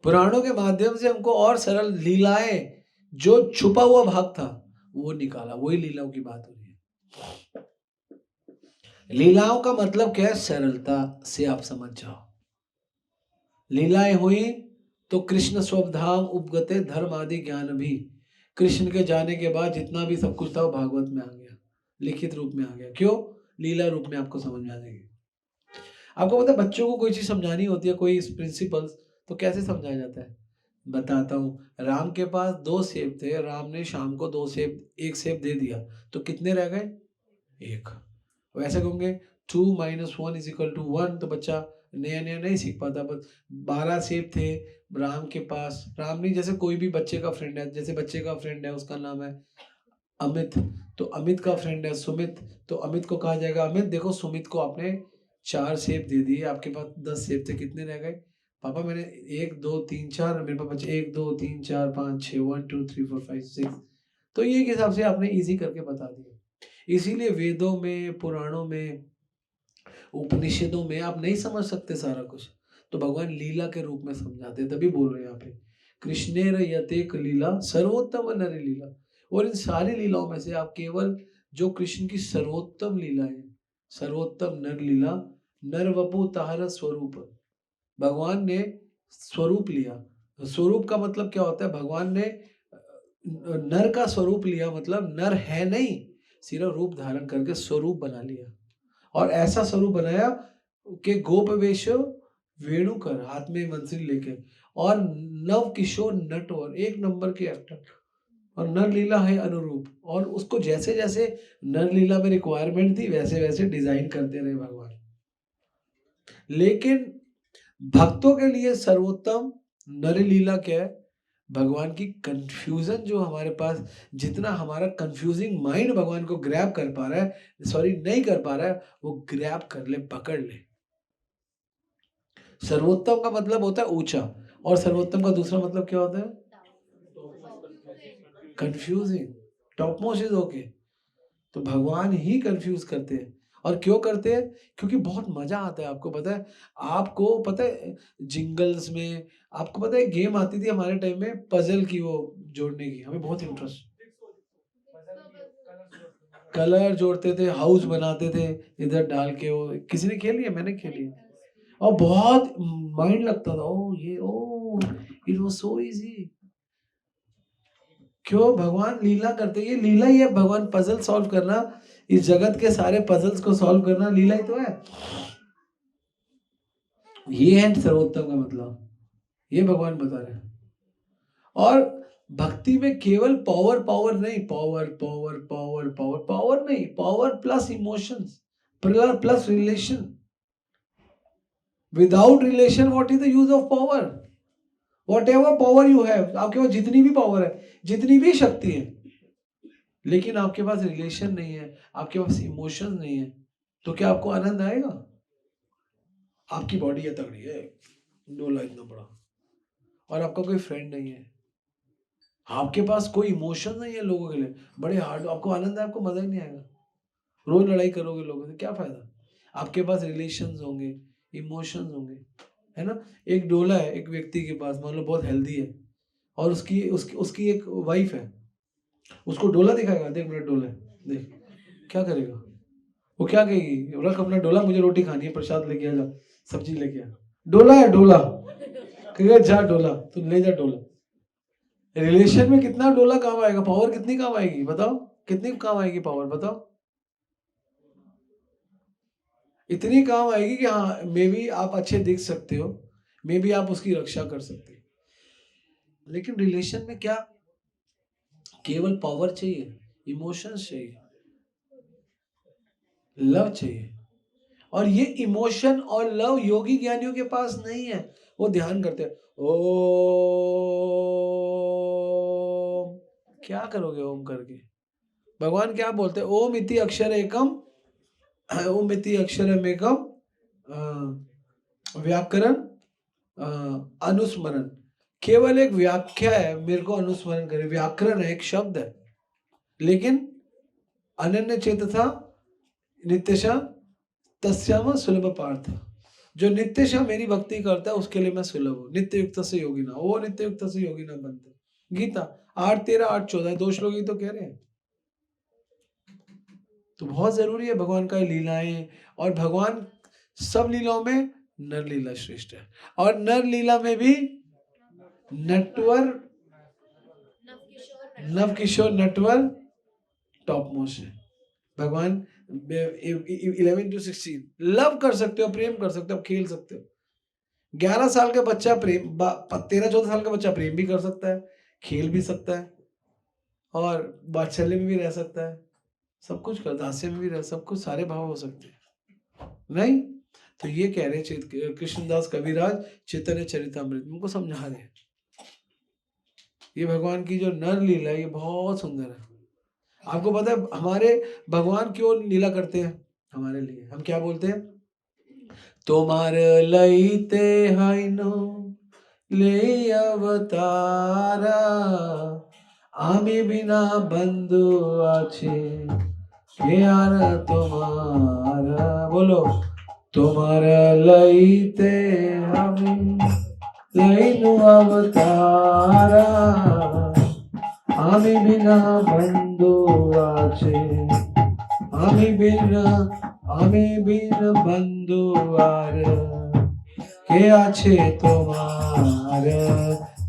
A: पुराणों के माध्यम से हमको और सरल लीलाएं, जो छुपा हुआ भाग था वो निकाला। वही लीलाओं की बात हो रही है। लीलाओं का मतलब क्या है? सरलता से आप समझ जाओ। लीलाएं हुई तो कृष्ण स्वधाम उपगते धर्म आदि ज्ञान भी। कृष्ण के जाने के बाद जितना भी सब कुछ था वो भागवत में आ गया, लिखित रूप में आ गया। क्यों? लीला रूप में आपको समझ में आ जाएगी। आपको पता है बच्चों को कोई चीज समझानी होती है, कोई प्रिंसिपल्स, तो कैसे समझाया जाता है? बताता हूँ। राम के पास 2 सेब थे, राम ने शाम को 2 सेब, 1 सेब दे दिया, तो कितने रह गए? 1। वैसे कहोगे 2 - 1 = 1, तो बच्चा नया नया नहीं सीख पाता। बस 12 सेब थे राम के पास। राम नहीं, जैसे कोई भी बच्चे का फ्रेंड है, जैसे बच्चे का फ्रेंड है उसका नाम है अमित, तो अमित का फ्रेंड है सुमित, तो अमित को कहा जाएगा अमित देखो सुमित को आपने 4 सेब दे दिए, आपके पास 10 सेब थे, कितने रह गए? पापा मैंने 1 2 3 4, मेरे पास बचे 1 2 3 4 5 6 1 2 3 4 5 6। तो ये हिसाब से आपने इजी करके बता दिया। इसीलिए वेदों में, पुराणों में, उपनिषदों में आप नहीं समझ सकते सारा कुछ, तो भगवान लीला के रूप में समझाते। तभी बोल रहे हैं यहाँ पे कृष्णेर यतेक लीला सर्वोत्तम नर लीला। और इन सारी लीलाओं में से आप केवल जो कृष्ण की सर्वोत्तम लीला है, सर्वोत्तम नर लीला, नर वपु ताहर स्वरूप, भगवान ने स्वरूप लिया। स्वरूप का मतलब क्या होता है? भगवान ने नर का स्वरूप लिया, मतलब नर है नहीं, सिर्फ रूप धारण करके स्वरूप बना लिया। और ऐसा स्वरूप बनाया कि गोप वेश वेणुकर, हाथ में मंत्री लेके, और नव किशोर नटवर, 1 नंबर के एक्टर, और नर लीला है अनुरूप। और उसको जैसे जैसे नर लीला में रिक्वायरमेंट थी वैसे वैसे डिजाइन करते रहे भगवान। लेकिन भक्तों के लिए सर्वोत्तम नर लीला क्या है? भगवान की कंफ्यूजन, जो हमारे पास जितना हमारा कंफ्यूजिंग माइंड भगवान को ग्रैब कर पा रहा है, सॉरी नहीं कर पा रहा है, वो ग्रैब कर ले, पकड़ ले। सर्वोत्तम का मतलब होता है ऊंचा, और सर्वोत्तम का दूसरा मतलब क्या होता है? Confusing, top most is okay. तो भगवान ही कंफ्यूज करते हैं। और क्यों करते हैं? क्योंकि बहुत मजा आता है। आपको पता है, आपको पता है जिंगल्स में, आपको पता है गेम आती थी हमारे टाइम में पजल की, वो जोड़ने की, हमें बहुत इंटरेस्ट। कलर जोड़ते थे, हाउस बनाते थे इधर डाल के। वो किसी ने खेली है? मैंने खेली है, और बहुत माइंड लगता था। ओ ये, ओ इट वाज सो इजी। क्यों? भगवान लीला करते, ये लीला ही है। भगवान पजल सॉल्व करना, इस जगत के सारे पजल्स को सॉल्व करना लीला ही तो है। ये है सर्वोत्तम का मतलब, ये भगवान बता रहे हैं। और भक्ति में केवल पावर पावर नहीं, power power power power power नहीं, power plus emotions plus relation. Without relation what is the use of power? Whatever power you have, आपके पास जितनी भी पावर है, जितनी भी शक्ति है, लेकिन आपके पास रिलेशन नहीं है, आपके पास इमोशन नहीं है, तो क्या आपको आनंद आएगा? आपकी बॉडी है तगड़ी है, डोला इतना बड़ा, और आपका कोई फ्रेंड नहीं है, आपके पास कोई इमोशन नहीं है लोगों के लिए, बड़े हार्ड, आपको आनंद है? आपको मजा ही नहीं आएगा। रोज लड़ाई करोगे लोगों से, क्या फायदा? आपके पास रिलेशंस होंगे, इमोशंस होंगे, है ना? एक डोला है एक व्यक्ति के पास, मान लो बहुत हेल्दी है, और उसकी उसकी उसकी एक वाइफ है, उसको डोला दिखाएगा, देख मेरा डोला है, देख, क्या करेगा? वो क्या कहेगी? रख अपना डोला, मुझे रोटी खानी है, प्रसाद लेके आ, जा सब्जी लेके आ, डोला है डोला, कहेगा जा डोला, तू ले जा डोला। रिलेशन में कितना डोला काम आएगा? पावर कितनी काम आएगी बताओ? कितनी काम आएगी पावर बताओ? इतनी काम आएगी कि हाँ मे बी आप अच्छे दिख सकते हो, मे बी आप उसकी रक्षा कर सकते हो। लेकिन रिलेशन में क्या? केवल पावर चाहिए, इमोशंस चाहिए, लव चाहिए। और ये इमोशन और लव योगी ज्ञानियों के पास नहीं है। वो ध्यान करते हैं, ओ क्या करोगे ओम करके? भगवान क्या बोलते हैं? ओम इति अक्षर एकम, ओम इति अक्षर एकम, व्याकरण अनुस्मरण केवल एक व्याख्या है, मेरे को अनुस्मरण करे। व्याकरण है, एक शब्द है, लेकिन अनन्य चेतसा नित्यशा तस्याम सुलभ पार्थ। जो नित्यशा मेरी भक्ति करता है उसके लिए मैं सुलभ हूँ। नित्य युक्त से योगिना, वो नित्य युक्त से योगिना बनते। गीता 8:13 8:14 2 श्लोक ही तो कह रहे हैं। तो बहुत जरूरी है भगवान का लीलाएं, और भगवान सब लीलाओं में नर लीला श्रेष्ठ है, और नर लीला में भी नटवर नव किशोर नटवर टॉप मोस्ट है। भगवान 11 to 16 लव कर सकते हो, प्रेम कर सकते हो, खेल सकते हो। 11 साल का बच्चा प्रेम, 13-14 साल का बच्चा प्रेम भी कर सकता है, खेल भी सकता है, और वात्सल्य में भी रह सकता है, सब कुछ कर, दास्य में भी रह, सब कुछ, सारे भाव हो सकते हैं नहीं। तो ये कह रहे कृष्णदास कविराज चैतन्य चरितामृत उनको समझा रहे हैं, ये भगवान की जो नर लीला है ये बहुत सुंदर है। आपको पता है हमारे भगवान क्यों लीला करते हैं? हमारे लिए। हम क्या बोलते हैं? तुम्हार लईते हाइनो ले अवतारा, आमी बिना बंधु आछे के आर तुम्हारा। बोलो, तुम्हार लईते हमें लईनु अवतारा, आमी बिना बंधु आछे, आमी बिन बंधु आर के आछे तुम्हार।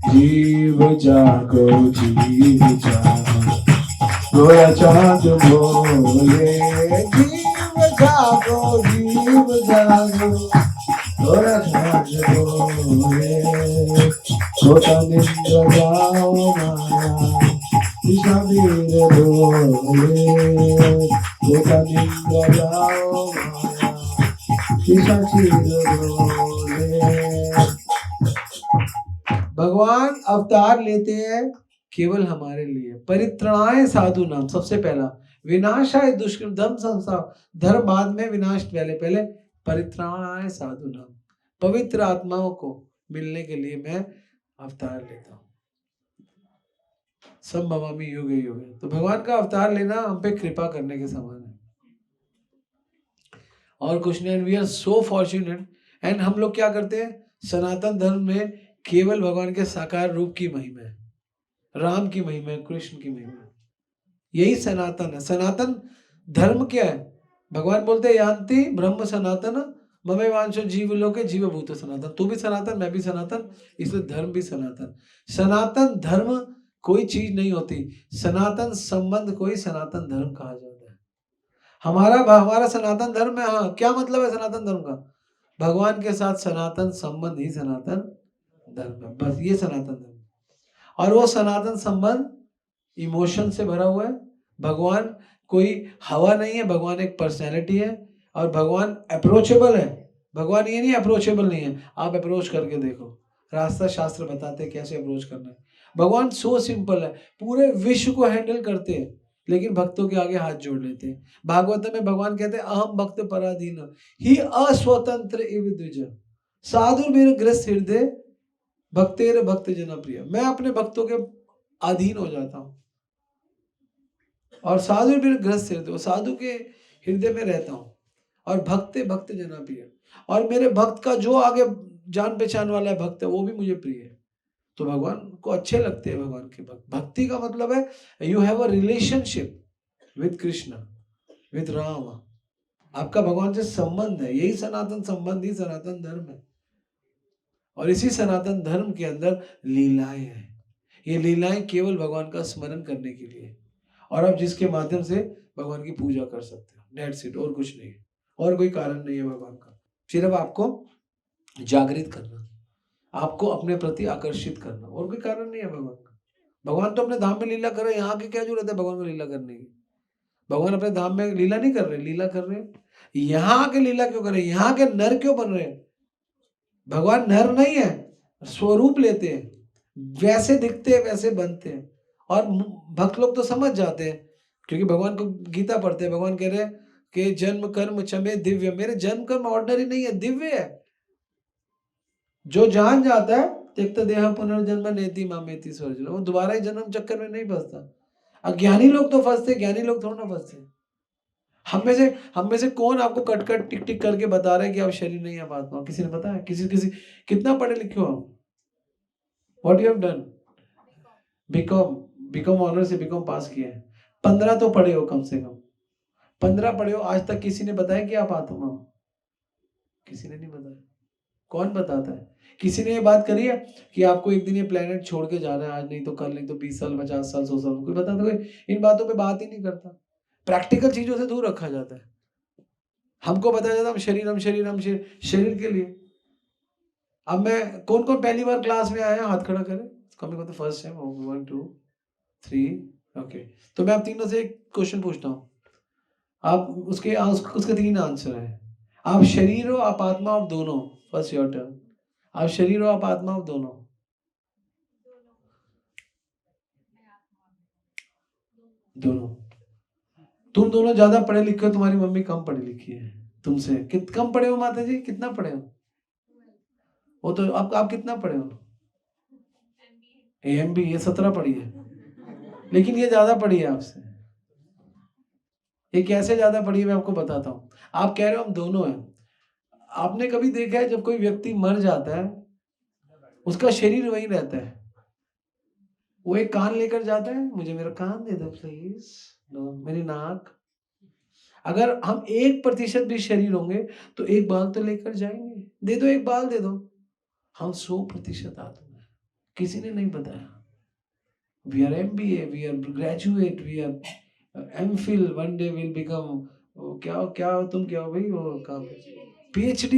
A: जीव जागो जीव जागो गोरा चाँद बोले, जीव जागो गोरा चाँद बोले, छोटा निंद्र जाओ माया ईशावीर बोले, छोटा निंद्र जाओ माया ईशाचीर बोले। भगवान अवतार लेते हैं केवल हमारे लिए। परित्राणाय साधु नाम, सबसे पहला। विनाशाय दुष्कृत धर्म संसार, धर्म बाद में, विनाश पहले। परित्राणाय साधु नाम, पवित्र आत्माओं को मिलने के लिए मैं अवतार लेता हूँ। संभवामि युगे युगे। तो भगवान का अवतार लेना हम पे कृपा करने के समान है, और कुछ नहीं। We are so fortunate. And हम लोग क्या करते हैं? सनातन धर्म में केवल भगवान के साकार रूप की महिमा है, राम की महिमा है, कृष्ण की महिमा है, यही सनातन है। सनातन धर्म क्या है? भगवान बोलते हैं यान्ति ब्रह्म सनातन ममे वांशो जीव लोके जीव भूत सनातन। तू भी सनातन, मैं भी सनातन, इसलिए धर्म भी सनातन। सनातन धर्म कोई चीज नहीं होती, सनातन संबंध कोई सनातन धर्म कहा जाता है। हमारा सनातन धर्म है। हाँ, क्या मतलब है सनातन धर्म का? भगवान के साथ सनातन संबंध ही सनातन धर्म है, बस ये सनातन धर्म। और वो सनातन संबंध इमोशन से भरा हुआ है। भगवान कोई हवा नहीं है, भगवान एक पर्सनैलिटी है, और भगवान अप्रोचेबल है। भगवान ये नहीं अप्रोचेबल नहीं है, आप अप्रोच करके देखो, रास्ता शास्त्र बताते हैं कैसे अप्रोच करना है। भगवान सो सिंपल है, पूरे विश्व को हैंडल करते हैं, लेकिन भक्तों के आगे हाथ जोड़ लेते हैं। भागवत में भगवान कहते हैं अहम भक्त पराधीन ही अस्वतंत्र इव द्विज साधुर्भिर ग्रस्त हृदय भक्तेर भक्त जना प्रिय। मैं अपने भक्तों के अधीन हो जाता हूँ, और साधुर्भिर ग्रस्त हृदय, साधु के हृदय में रहता हूँ, और भक्ते भक्त जना प्रिय, और मेरे भक्त का जो आगे जान पहचान वाला है भक्त है वो भी मुझे प्रिय है। तो भगवान को अच्छे लगते हैं भगवान के भक्त। भक्ति का मतलब है you have a relationship with Krishna, with Ram. आपका भगवान से संबंध है, यही सनातन संबंध ही सनातन धर्म है। और इसी सनातन धर्म के अंदर लीलाएं हैं। ये लीलाएं केवल भगवान का स्मरण करने के लिए, और आप जिसके माध्यम से भगवान की पूजा कर सकते हो, दैट्स इट, और कुछ नहीं है, और कोई कारण नहीं है भगवान का। सिर्फ आपको जागृत करना, आपको अपने प्रति आकर्षित करना, और कोई कारण नहीं है भगवान का। भगवान तो अपने धाम में लीला कर रहे हैं, यहाँ की क्या जरूरत है भगवान को लीला करने की? भगवान अपने धाम में लीला नहीं कर रहे, लीला कर रहे हैं। यहाँ के लीला क्यों कर रहे हैं? यहाँ के नर क्यों बन रहे हैं? भगवान नर नहीं है, स्वरूप लेते हैं, वैसे दिखते हैं वैसे बनते हैं। और भक्त लोग तो समझ जाते हैं, क्योंकि भगवान को गीता पढ़ते हैं। भगवान कह रहे हैं कि जन्म कर्म चमे दिव्य। मेरे जन्म कर्म ऑर्डिनरी नहीं है, दिव्य है। जो जान जाता है त्यक्त देह पुनर्जन्म नेति मामेति स्वर्जुन, वो दोबारा ही जन्म चक्कर में नहीं फंसता। अज्ञानी लोग तो फंसते, ज्ञानी लोग थोड़ा ना फंसते। हम में से कौन आपको कट कट टिक टिक करके बता रहे हैं कि आप शरीर नहीं आप आत्मा? किसी ने बताया? किसी कितना पढ़े लिखे हो आप? What you have done? BCom. BCom honour से बीकॉम पास किया है। 15 तो पढ़े हो कम से कम, 15 पढ़े हो। आज तक किसी ने बताया कि आप आत्मा हो? किसी ने नहीं बताया। कौन बताता है? किसी ने ये बात करी है कि आपको एक दिन ये प्लेनेट छोड़ के जाना है, आज नहीं तो कल, नहीं तो 20 साल, 50 साल, 100 साल? कोई बताता? कोई इन बातों पे बात ही नहीं करता। प्रैक्टिकल चीजों से दूर रखा जाता है। हमको बताया जाता है हम शरीर, हम शरीर, हम शरीर, शरीर के लिए। अब मैं, कौन कौन पहली बार क्लास में आया हाथ खड़ा करे? कमी को तो फर्स्ट टाइम। 1 2 3 ओके। तो मैं आप तीनों से एक क्वेश्चन पूछता हूँ, आप उसके 3 आंसर है। आप शरीर हो, आप आत्मा, आप दोनों? First your turn. आप शरीर हो, आप आत्मा, आप दोनों? दोनों। तुम दोनों ज्यादा पढ़े लिखे हो, तुम्हारी मम्मी कम पढ़ी लिखी है तुमसे। कम पढ़े हो माता जी? कितना पढ़े हो? वो तो आप कितना पढ़े हो? एएमबी ये 17 पढ़ी है, लेकिन ये ज्यादा पढ़ी है आपसे। ये कैसे ज्यादा पढ़ी है मैं आपको बताता हूँ। आप कह रहे हो हम दोनों हैं। आपने कभी देखा है जब कोई व्यक्ति मर जाता है, उसका शरीर वही रहता है, वो एक कान लेकर जाता है, मुझे मेरा कान दे दो प्लीज, नो मेरी नाक। अगर हम 1% भी शरीर होंगे तो एक बाल तो लेकर जाएंगे। दे दो, एक बाल दे दो। हम 100% आत्मा है। किसी ने नहीं बताया। We are MBA, we are graduate, we are MPhil, one day will become, क्या क्या तुम क्या हो भाई, वो कहाँ पे PhD?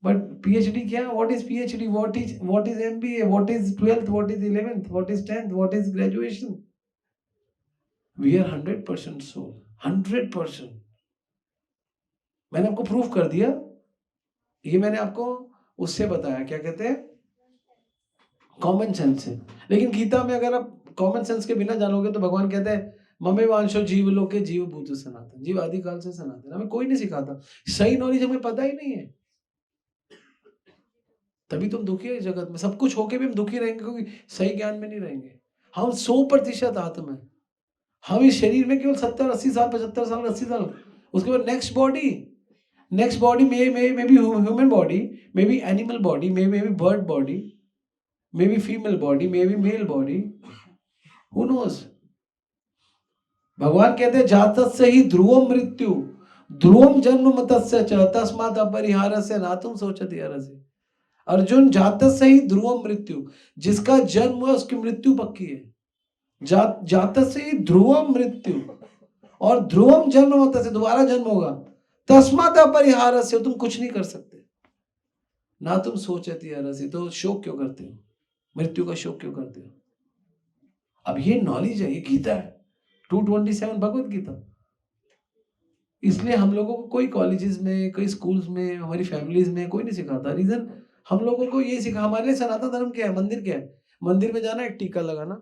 A: बट PhD क्या? What is PhD? What is MBA? What is 12th? What is 11th? What is 10th? What is graduation? We are 100% soul, 100%। मैंने आपको प्रूफ कर दिया। ये मैंने आपको उससे बताया, क्या कहते हैं, कॉमन सेंस से। लेकिन गीता में अगर आप कॉमन सेंस के बिना जानोगे तो भगवान कहते हैं ममे वांशो जीव लोके जीव भूत सनातन, जीव आदि काल से सनातन। हमें कोई नहीं सिखाता, सही नॉलेज हमें पता ही नहीं है। तभी तुम दुखी है जगत में। सब कुछ होके भी हम दुखी रहेंगे क्योंकि सही ज्ञान में नहीं रहेंगे। हम 100% आत्मा है। हम इस शरीर में केवल 70-80 साल, 75 साल, 80 साल, उसके बाद next body. Next body may be human body, may be animal body, may be bird body, may be female body, may be male body, who knows. भगवान कहते हैं जातस्य ही ध्रुवम मृत्यु, ध्रुवम जन्म मतस्य च, तस्मात् अपरिहारस्य नातुम शोचति हरसि। अर्जुन, जातस्य ही ध्रुवम मृत्यु, जिसका जन्म हुआ उसकी मृत्यु पक्की है। जातस्य ही ध्रुवम मृत्यु, और ध्रुवम जन्म मतस्य, दोबारा जन्म होगा। तस्मात् अपरिहारस्य, तुम कुछ नहीं कर सकते। ना तुम सोचती हरसि, तो शोक क्यों करते हो? मृत्यु का शोक क्यों करते हो? अब ये नॉलेज है, ये गीता है, 227 भगवत गीता। इसलिए हम लोगों को कोई कॉलेजेस में, कोई स्कूल्स में, हमारी फैमिलीज में कोई नहीं सिखाता। रीजन, हम लोगों को ये सिखा, हमारे लिए सनातन धर्म क्या है? मंदिर क्या है? मंदिर में जाना, एक टीका लगाना,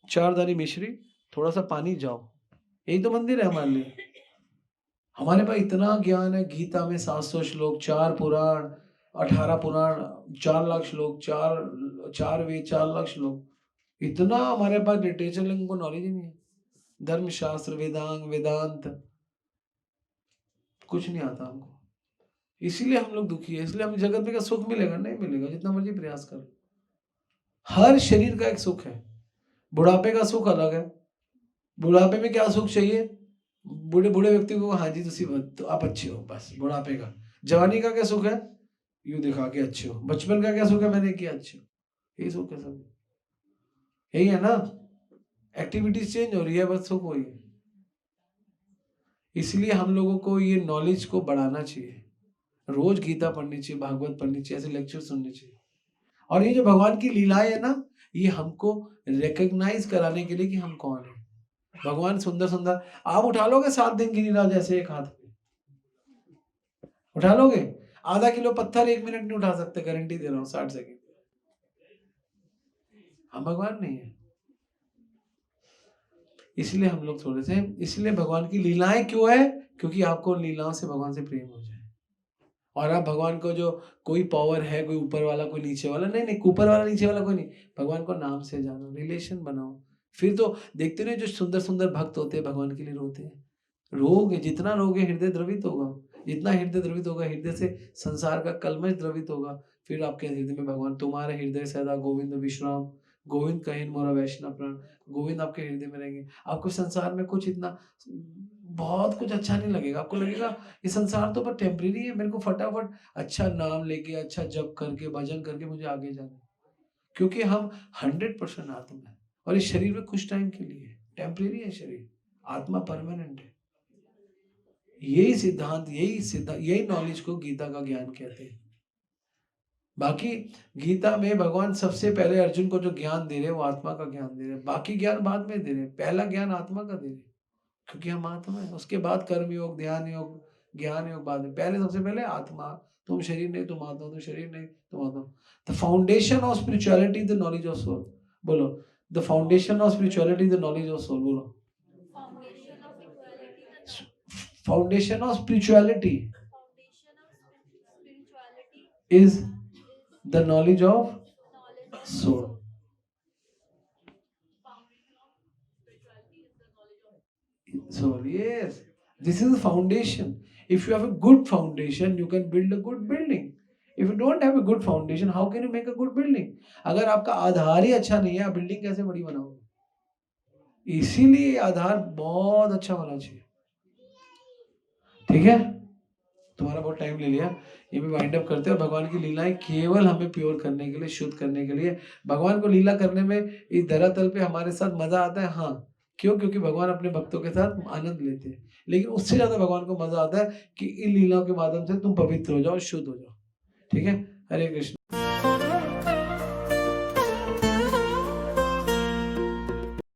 A: 4 दानी मिश्री, थोड़ा सा पानी, जाओ। यही तो मंदिर है हमारे लिए। हमारे पास इतना ज्ञान है। गीता में 700 श्लोक, 4 पुराण, 18 पुराण, 4 लाख श्लोक, 4 वेद, 4 लाख श्लोक। इतना हमारे पास लिटरेचर, लेकिन को नॉलेज ही नहीं है। धर्मशास्त्र, वेदांग, वेदांत, कुछ नहीं आता हमको। इसीलिए हम लोग दुखी है। इसलिए हम जगत में क्या सुख मिलेगा? नहीं मिलेगा, जितना मर्जी प्रयास कर। हर शरीर का एक सुख है। बुढ़ापे का सुख अलग है। बुढ़ापे में क्या सुख चाहिए? बूढ़े बूढ़े व्यक्ति को, हाँ जी तो आप अच्छे हो, बस बुढ़ापे का। जवानी का क्या सुख है? यू दिखा के अच्छे हो। बचपन का क्या सुख है? मैंने किया अच्छे हो। यही सुख है सब, यही है ना। एक्टिविटीज चेंज हो रही है, बस सुख वही है। इसलिए हम लोगों को ये नॉलेज को बढ़ाना चाहिए। रोज गीता पढ़नी चाहिए, भागवत पढ़नी चाहिए, ऐसे लेक्चर सुनने चाहिए। और ये जो भगवान की लीलाएं है ना, ये हमको रिकग्नाइज कराने के लिए कि हम कौन है। भगवान सुंदर सुंदर, आप उठा लोगे 7 दिन गिरिराज ऐसे एक हाथ में? उठा लोगे? आधा किलो पत्थर 1 मिनट नहीं उठा सकते, गारंटी दे रहा हूँ, 60 सेकंड। हम भगवान नहीं है। इसलिए हम लोग थोड़े से, इसलिए भगवान की लीलाएं क्यों है? क्योंकि आपको लीलाओं से, भगवान से प्रेम हो जाए। और आप भगवान को जो कोई पावर है, कोई ऊपर वाला, कोई नीचे वाला, नहीं नहीं, ऊपर वाला नीचे वाला कोई नहीं, भगवान को नाम से जानो, रिलेशन बनाओ। फिर तो देखते नहीं जो सुंदर सुंदर भक्त होते हैं भगवान के लिए रोते हैं। रोगे, जितना रोगे हृदय द्रवित होगा, जितना हृदय द्रवित होगा, हृदय से संसार का कल्मश द्रवित होगा। फिर आपके हृदय में भगवान, तुम्हारे हृदय सदा गोविंद विश्राम, गोविंद कहें मोरा वैष्णव प्राण, गोविंद आपके हृदय में रहेंगे। आपको संसार में कुछ इतना बहुत कुछ अच्छा नहीं लगेगा, आपको लगेगा ये संसार तो पर टेम्परेरी है, मेरे को फटाफट अच्छा नाम लेके, अच्छा जप करके, भजन करके मुझे आगे जाना है। क्योंकि हम 100% आत्मा है और इस शरीर में कुछ टाइम के लिए है, टेम्परेरी है शरीर, आत्मा परमानेंट है। यही सिद्धांत, यही नॉलेज को गीता का ज्ञान कहते हैं। बाकी गीता में भगवान सबसे पहले अर्जुन को जो ज्ञान दे रहे हैं वो आत्मा का ज्ञान दे रहे हैं, बाकी ज्ञान बाद में दे रहे हैं, पहला ज्ञान आत्मा का दे रहे हैं, क्योंकि हम आत्मा है। उसके बाद कर्म योग, ध्यान योग, ज्ञान योग बाद में, पहले सबसे पहले आत्मा। तुम शरीर नहीं, तुम आत्मा, तुम शरीर नहीं, तुम आत्मा। The foundation of spirituality the knowledge of soul. बोलो, the foundation of spirituality the knowledge of soul. बोलो, foundation of spirituality is the knowledge of soul. Soul, yes. This is the foundation. If you have a good foundation, you can build a good building. If you don't have a good foundation, how can you make a good building? अगर आपका आधार ही अच्छा नहीं है, आप building कैसे बड़ी बनाओगे? इसीलिए आधार बहुत अच्छा होना चाहिए। ठीक है, तुम्हारा बहुत टाइम ले लिया, ये भी वाइंड अप करते हैं। और भगवान की लीलाएं केवल हमें प्योर करने के लिए, शुद्ध करने के लिए। भगवान को लीला करने में इस धरातल पे हमारे साथ मजा आता है, हाँ। क्यों? क्योंकि भगवान अपने भक्तों के साथ आनंद लेते हैं। लेकिन उससे ज्यादा भगवान को मजा आता है कि इन लीलाओं के माध्यम से तुम पवित्र हो जाओ, शुद्ध हो जाओ। ठीक है, हरे कृष्ण।